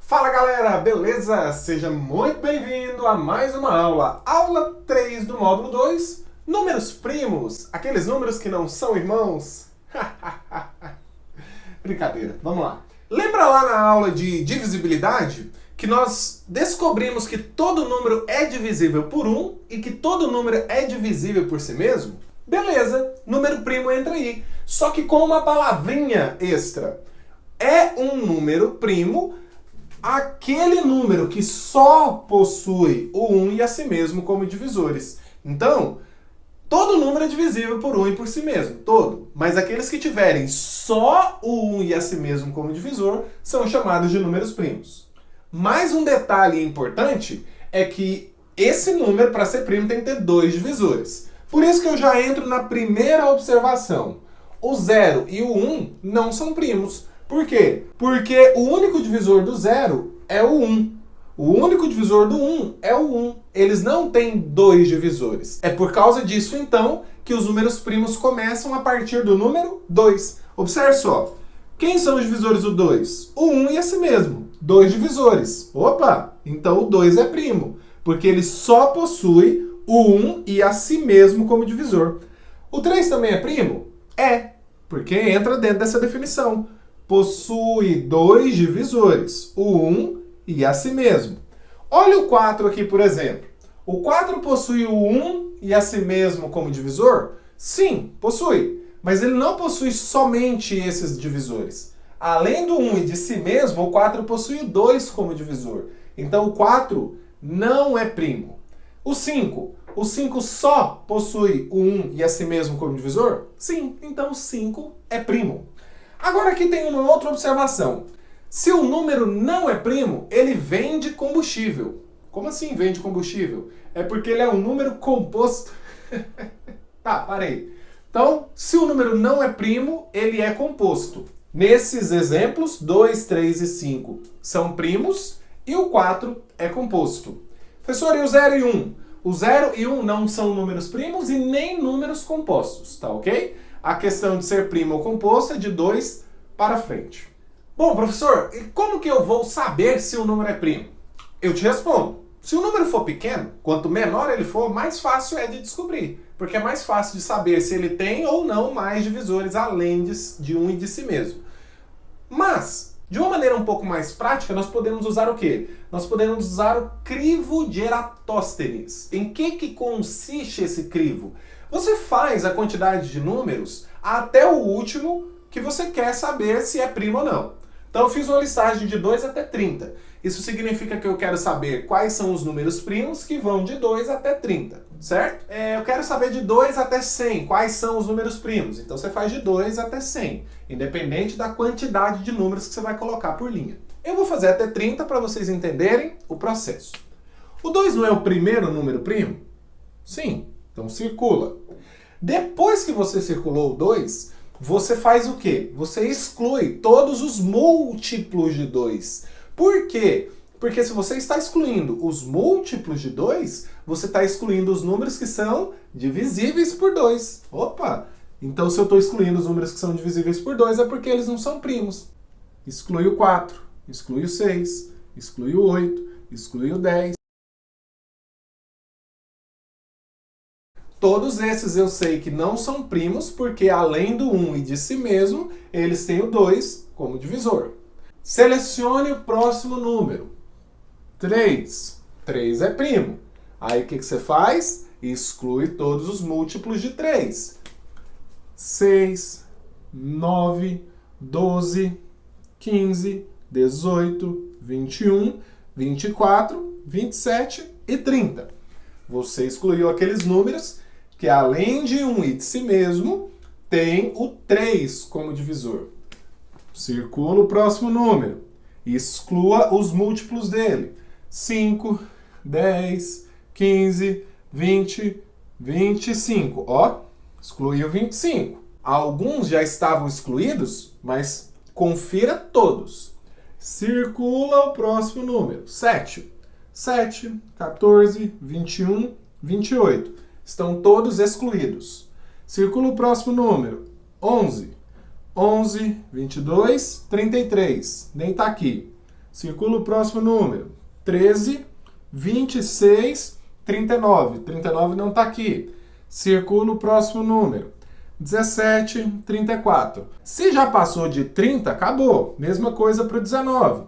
Fala galera, beleza? Seja muito bem-vindo a mais uma aula. Aula 3 do módulo 2, números primos, aqueles números que não são irmãos. Brincadeira, vamos lá. Lembra lá na aula de divisibilidade que nós descobrimos que todo número é divisível por 1 e que todo número é divisível por si mesmo? Beleza, número primo entra aí, só que com uma palavrinha extra. É um número primo aquele número que só possui o 1 e a si mesmo como divisores. Então, todo número é divisível por 1 e por si mesmo, todo. Mas aqueles que tiverem só o 1 e a si mesmo como divisor são chamados de números primos. Mais um detalhe importante é que esse número, para ser primo, tem que ter dois divisores. Por isso que eu já entro na primeira observação. O 0 e o 1 não são primos. Por quê? Porque o único divisor do 0 é o 1. O único divisor do 1 é o 1. Eles não têm dois divisores. É por causa disso, então, que os números primos começam a partir do número 2. Observe só. Quem são os divisores do 2? O 1 e a si mesmo. Dois divisores. Opa! Então o 2 é primo. Porque ele só possui o 1 e a si mesmo como divisor. O 3 também é primo? É. Porque entra dentro dessa definição. Possui dois divisores, o 1 e a si mesmo. Olha o 4 aqui, por exemplo. O 4 possui o 1 e a si mesmo como divisor? Sim, possui. Mas ele não possui somente esses divisores. Além do 1 e de si mesmo, o 4 possui o 2 como divisor. Então o 4 não é primo. O 5. O 5 só possui o 1 e a si mesmo como divisor? Sim, então o 5 é primo. Agora aqui tem uma outra observação. Se o número não é primo, ele vende combustível. Como assim vende combustível? É porque ele é um número composto. Tá, parei. Então, se o número não é primo, ele é composto. Nesses exemplos, 2, 3 e 5 são primos e o 4 é composto. Professor, e o 0 e 1? O 0 e 1 não são números primos e nem números compostos, tá ok? A questão de ser primo ou composto é de 2 para frente. Bom, professor, e como que eu vou saber se o número é primo? Eu te respondo. Se o número for pequeno, quanto menor ele for, mais fácil é de descobrir. Porque é mais fácil de saber se ele tem ou não mais divisores além de 1 e de si mesmo. Mas, de uma maneira um pouco mais prática, nós podemos usar o quê? Nós podemos usar o crivo de Eratóstenes. Em que consiste esse crivo? Você faz a quantidade de números até o último que você quer saber se é primo ou não. Então eu fiz uma listagem de 2 até 30. Isso significa que eu quero saber quais são os números primos que vão de 2 até 30, certo? Eu quero saber de 2 até 100, quais são os números primos. Então você faz de 2 até 100, independente da quantidade de números que você vai colocar por linha. Eu vou fazer até 30 para vocês entenderem o processo. O 2 não é o primeiro número primo? Sim. Então circula. Depois que você circulou o 2, você faz o quê? Você exclui todos os múltiplos de 2. Por quê? Porque se você está excluindo os múltiplos de 2, você está excluindo os números que são divisíveis por 2. Opa! Então se eu estou excluindo os números que são divisíveis por 2 é porque eles não são primos. Exclui o 4, exclui o 6, exclui o 8, exclui o 10. Todos esses eu sei que não são primos, porque além do 1 e de si mesmo, eles têm o 2 como divisor. Selecione o próximo número. 3. 3 é primo. Aí o que você faz? Exclui todos os múltiplos de 3. 6, 9, 12, 15, 18, 21, 24, 27 e 30. Você excluiu aqueles números que, além de 1 e de si mesmo, tem o 3 como divisor. Circula o próximo número. Exclua os múltiplos dele. 5, 10, 15, 20, 25. Ó, excluiu 25. Alguns já estavam excluídos, mas confira todos. Circula o próximo número. 7. 7, 14, 21, 28. Estão todos excluídos. Circula o próximo número. 11. 11, 22, 33. Nem está aqui. Circula o próximo número. 13, 26, 39. 39 não está aqui. Circula o próximo número. 17, 34. Se já passou de 30, acabou. Mesma coisa para o 19.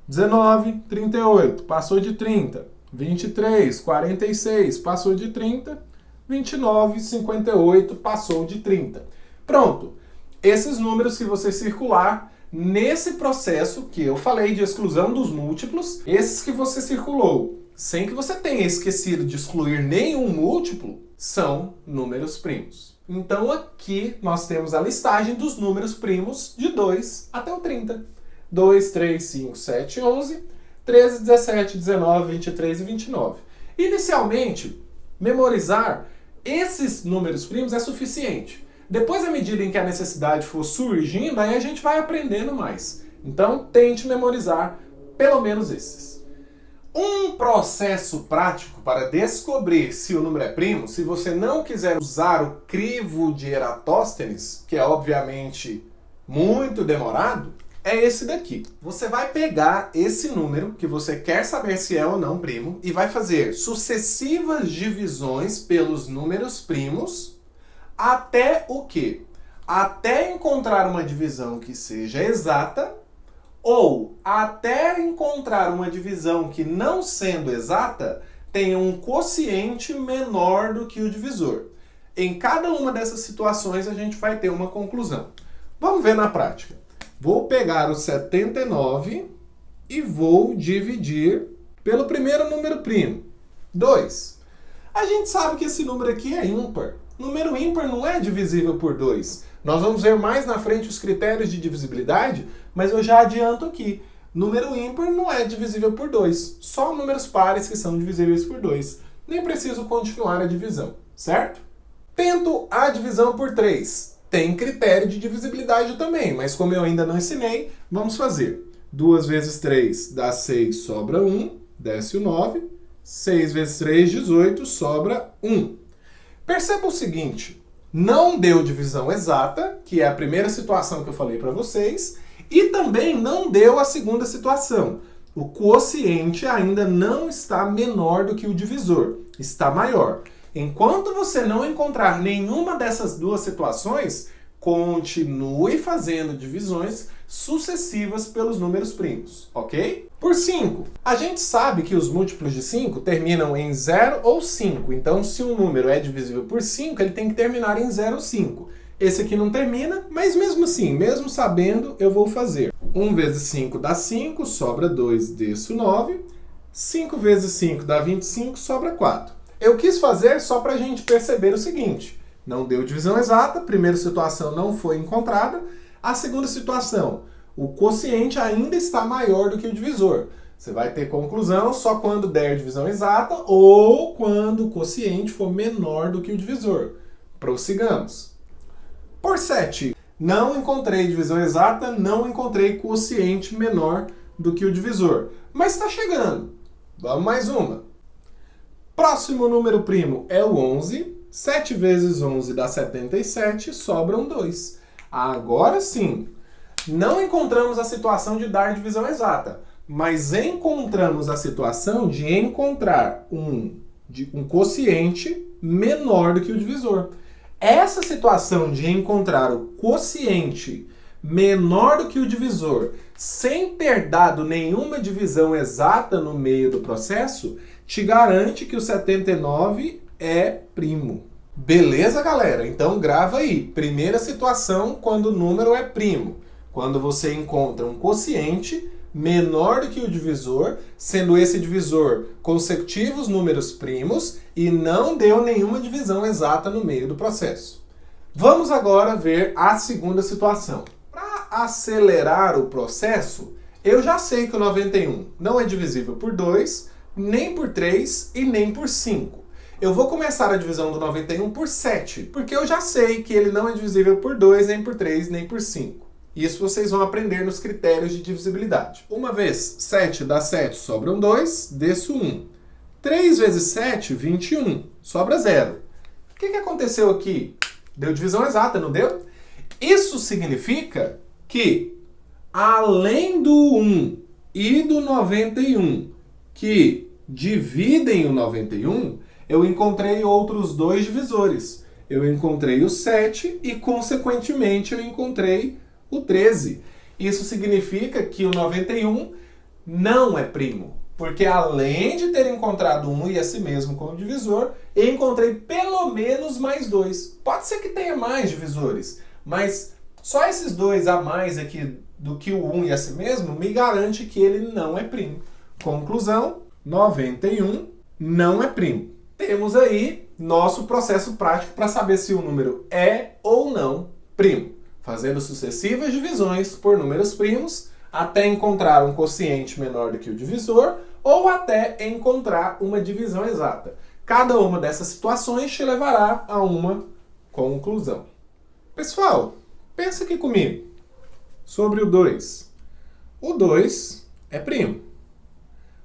19, 38. Passou de 30. 23, 46. Passou de 30. 29, 58. Passou de 30. Pronto. Esses números que você circular nesse processo que eu falei de exclusão dos múltiplos, esses que você circulou, sem que você tenha esquecido de excluir nenhum múltiplo, são números primos. Então aqui nós temos a listagem dos números primos de 2 até o 30. 2, 3, 5, 7, 11, 13, 17, 19, 23 e 29. Inicialmente, memorizar esses números primos é suficiente. Depois, à medida em que a necessidade for surgindo, aí a gente vai aprendendo mais. Então, tente memorizar pelo menos esses. Um processo prático para descobrir se o número é primo, se você não quiser usar o crivo de Eratóstenes, que é obviamente muito demorado, é esse daqui. Você vai pegar esse número que você quer saber se é ou não primo e vai fazer sucessivas divisões pelos números primos até o quê? Até encontrar uma divisão que seja exata ou até encontrar uma divisão que, não sendo exata, tenha um quociente menor do que o divisor. Em cada uma dessas situações a gente vai ter uma conclusão. Vamos ver na prática. Vou pegar o 79 e vou dividir pelo primeiro número primo, 2. A gente sabe que esse número aqui é ímpar. Número ímpar não é divisível por 2. Nós vamos ver mais na frente os critérios de divisibilidade, mas eu já adianto aqui. Número ímpar não é divisível por 2. Só números pares que são divisíveis por 2. Nem preciso continuar a divisão, certo? Tento a divisão por 3. Tem critério de divisibilidade também, mas como eu ainda não ensinei, vamos fazer. 2 vezes 3 dá 6, sobra 1, desce o 9. 6 vezes 3, 18, sobra 1. Perceba o seguinte, não deu divisão exata, que é a primeira situação que eu falei para vocês, e também não deu a segunda situação. O quociente ainda não está menor do que o divisor, está maior. Enquanto você não encontrar nenhuma dessas duas situações, continue fazendo divisões sucessivas pelos números primos, ok? Por 5, a gente sabe que os múltiplos de 5 terminam em 0 ou 5. Então, se um número é divisível por 5, ele tem que terminar em 0 ou 5. Esse aqui não termina, mas mesmo assim, mesmo sabendo, eu vou fazer. 1 vezes 5 dá 5, sobra 2, desço 9. 5 vezes 5 dá 25, sobra 4. Eu quis fazer só para a gente perceber o seguinte. Não deu divisão exata, a primeira situação não foi encontrada. A segunda situação, o quociente ainda está maior do que o divisor. Você vai ter conclusão só quando der divisão exata ou quando o quociente for menor do que o divisor. Prossigamos. Por 7, não encontrei divisão exata, não encontrei quociente menor do que o divisor. Mas está chegando. Vamos mais uma. Próximo número primo é o 11. 7 vezes 11 dá 77, sobram 2. Agora sim, não encontramos a situação de dar divisão exata, mas encontramos a situação de encontrar um quociente menor do que o divisor. Essa situação de encontrar o quociente menor do que o divisor, sem ter dado nenhuma divisão exata no meio do processo, te garante que o 79 é primo. Beleza, galera? Então grava aí. Primeira situação quando o número é primo. Quando você encontra um quociente menor do que o divisor, sendo esse divisor consecutivos números primos e não deu nenhuma divisão exata no meio do processo. Vamos agora ver a segunda situação. Para acelerar o processo, eu já sei que o 91 não é divisível por 2, nem por 3 e nem por 5. Eu vou começar a divisão do 91 por 7, porque eu já sei que ele não é divisível por 2, nem por 3, nem por 5. Isso vocês vão aprender nos critérios de divisibilidade. Uma vez 7 dá 7, sobram 2, desço 1. 3 vezes 7, 21, sobra 0. O que aconteceu aqui? Deu divisão exata, não deu? Isso significa que, além do 1 e do 91 que dividem o 91, eu encontrei outros dois divisores. Eu encontrei o 7 e, consequentemente, eu encontrei o 13. Isso significa que o 91 não é primo, porque além de ter encontrado 1 e a si mesmo como divisor, eu encontrei pelo menos mais 2. Pode ser que tenha mais divisores, mas só esses 2 a mais aqui do que o 1 e a si mesmo me garante que ele não é primo. Conclusão, 91 não é primo. Temos aí nosso processo prático para saber se o número é ou não primo, fazendo sucessivas divisões por números primos até encontrar um quociente menor do que o divisor ou até encontrar uma divisão exata. Cada uma dessas situações te levará a uma conclusão. Pessoal, pensa aqui comigo sobre o 2. O 2 é primo.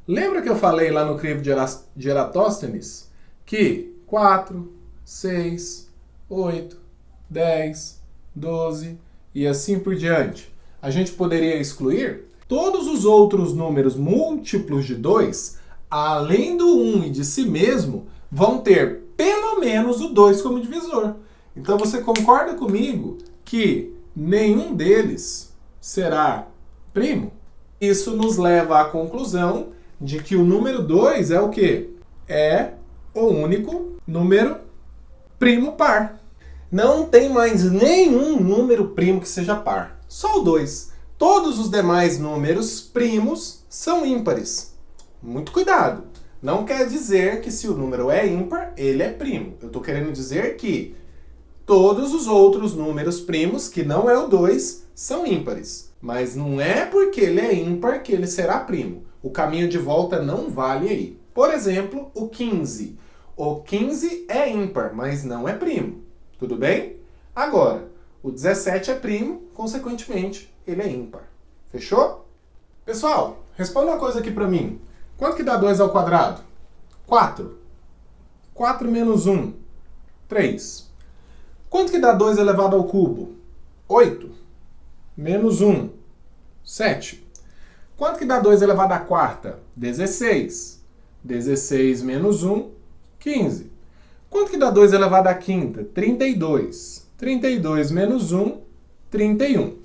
Lembra que eu falei lá no crivo de Eratóstenes que 4, 6, 8, 10, 12 e assim por diante, a gente poderia excluir todos os outros números múltiplos de 2, além do 1 e de si mesmo, vão ter pelo menos o 2 como divisor. Então você concorda comigo que nenhum deles será primo? Isso nos leva à conclusão de que o número 2 é o quê? É o único número primo par. Não tem mais nenhum número primo que seja par. Só o 2. Todos os demais números primos são ímpares. Muito cuidado. Não quer dizer que se o número é ímpar, ele é primo. Eu estou querendo dizer que todos os outros números primos, que não é o 2, são ímpares. Mas não é porque ele é ímpar que ele será primo. O caminho de volta não vale aí. Por exemplo, o 15. O 15 é ímpar, mas não é primo. Tudo bem? Agora, o 17 é primo, consequentemente, ele é ímpar. Fechou? Pessoal, responda uma coisa aqui para mim. Quanto que dá 2 ao quadrado? 4. 4 menos 1, 3. Quanto que dá 2 elevado ao cubo? 8. Menos 1, 7. Quanto que dá 2 elevado à quarta? 16. 16 menos 1, 15. Quanto que dá 2 elevado à quinta? 32. 32 menos 1, 31. O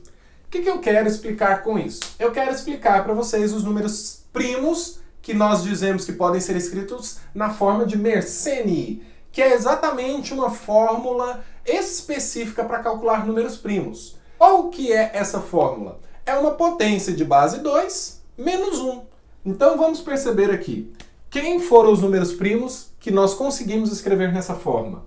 que eu quero explicar com isso? Eu quero explicar para vocês os números primos que nós dizemos que podem ser escritos na forma de Mersenne, que é exatamente uma fórmula específica para calcular números primos. Qual que é essa fórmula? É uma potência de base 2 menos 1. Então vamos perceber aqui. Quem foram os números primos que nós conseguimos escrever nessa forma?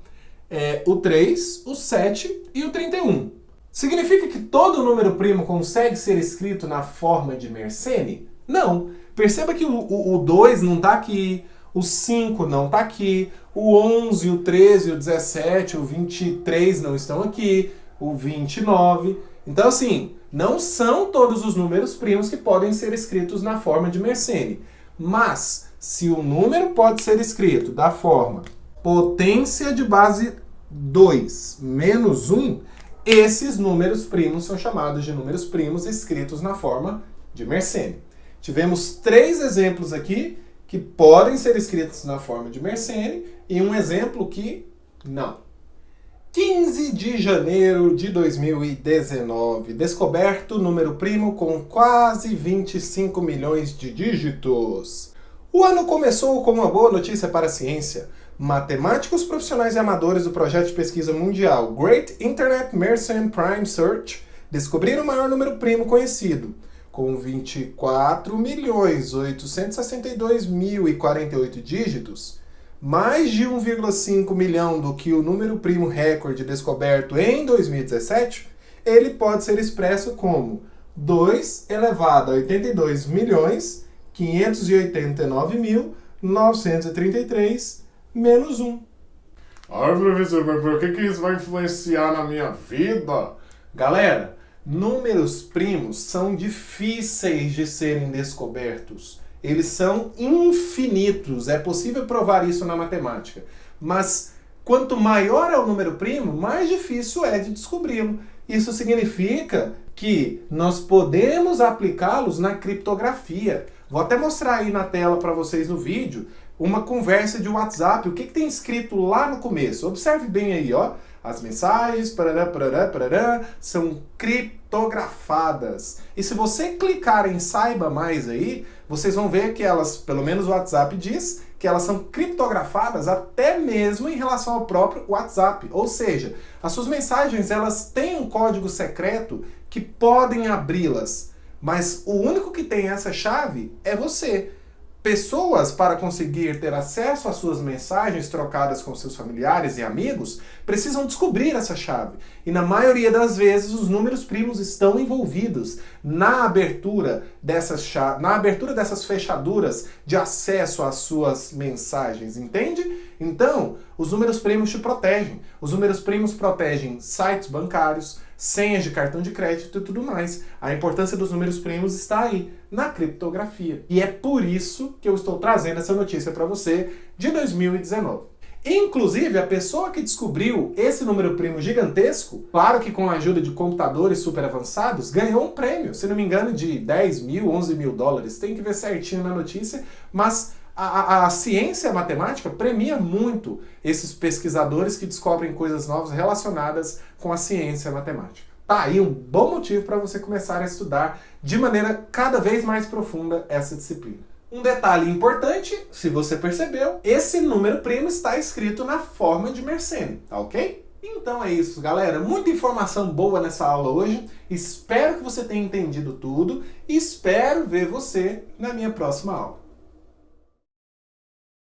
O 3, o 7 e o 31. Significa que todo número primo consegue ser escrito na forma de Mersenne? Não. Perceba que o 2 não está aqui, o 5 não está aqui, o 11, o 13, o 17, o 23 não estão aqui, o 29. Então, assim, não são todos os números primos que podem ser escritos na forma de Mersenne. Mas, se o número pode ser escrito da forma potência de base 2 menos 1, esses números primos são chamados de números primos escritos na forma de Mersenne. Tivemos 3 exemplos aqui que podem ser escritos na forma de Mersenne e um exemplo que não. 15 de janeiro de 2019, descoberto número primo com quase 25 milhões de dígitos. O ano começou com uma boa notícia para a ciência. Matemáticos profissionais e amadores do projeto de pesquisa mundial Great Internet Mersenne Prime Search descobriram o maior número primo conhecido, com 24.862.048 dígitos, mais de 1,5 milhão do que o número primo recorde descoberto em 2017, ele pode ser expresso como 2 elevado a 82.589.933 menos 1. Ai, professor, mas por que isso vai influenciar na minha vida? Galera, números primos são difíceis de serem descobertos. Eles são infinitos. É possível provar isso na matemática. Mas quanto maior é o número primo, mais difícil é de descobri-lo. Isso significa que nós podemos aplicá-los na criptografia. Vou até mostrar aí na tela para vocês no vídeo uma conversa de WhatsApp. O que tem escrito lá no começo? Observe bem aí, ó. As mensagens, parará, parará, parará, são criptografadas. E se você clicar em Saiba Mais aí, vocês vão ver que elas, pelo menos o WhatsApp diz, que elas são criptografadas até mesmo em relação ao próprio WhatsApp. Ou seja, as suas mensagens elas têm um código secreto que podem abri-las, mas o único que tem essa chave é você. Pessoas, para conseguir ter acesso às suas mensagens trocadas com seus familiares e amigos, precisam descobrir essa chave. E na maioria das vezes, os números primos estão envolvidos na abertura dessas fechaduras de acesso às suas mensagens, entende? Então, os números primos te protegem. Os números primos protegem sites bancários, senhas de cartão de crédito e tudo mais. A importância dos números primos está aí, na criptografia. E é por isso que eu estou trazendo essa notícia para você de 2019. Inclusive, a pessoa que descobriu esse número primo gigantesco, claro que com a ajuda de computadores super avançados, ganhou um prêmio, se não me engano, de 10 mil, 11 mil dólares. Tem que ver certinho na notícia, mas a ciência matemática premia muito esses pesquisadores que descobrem coisas novas relacionadas com a ciência matemática. Tá aí um bom motivo para você começar a estudar de maneira cada vez mais profunda essa disciplina. Um detalhe importante, se você percebeu, esse número primo está escrito na forma de Mersenne, tá ok? Então é isso, galera. Muita informação boa nessa aula hoje. Espero que você tenha entendido tudo e espero ver você na minha próxima aula.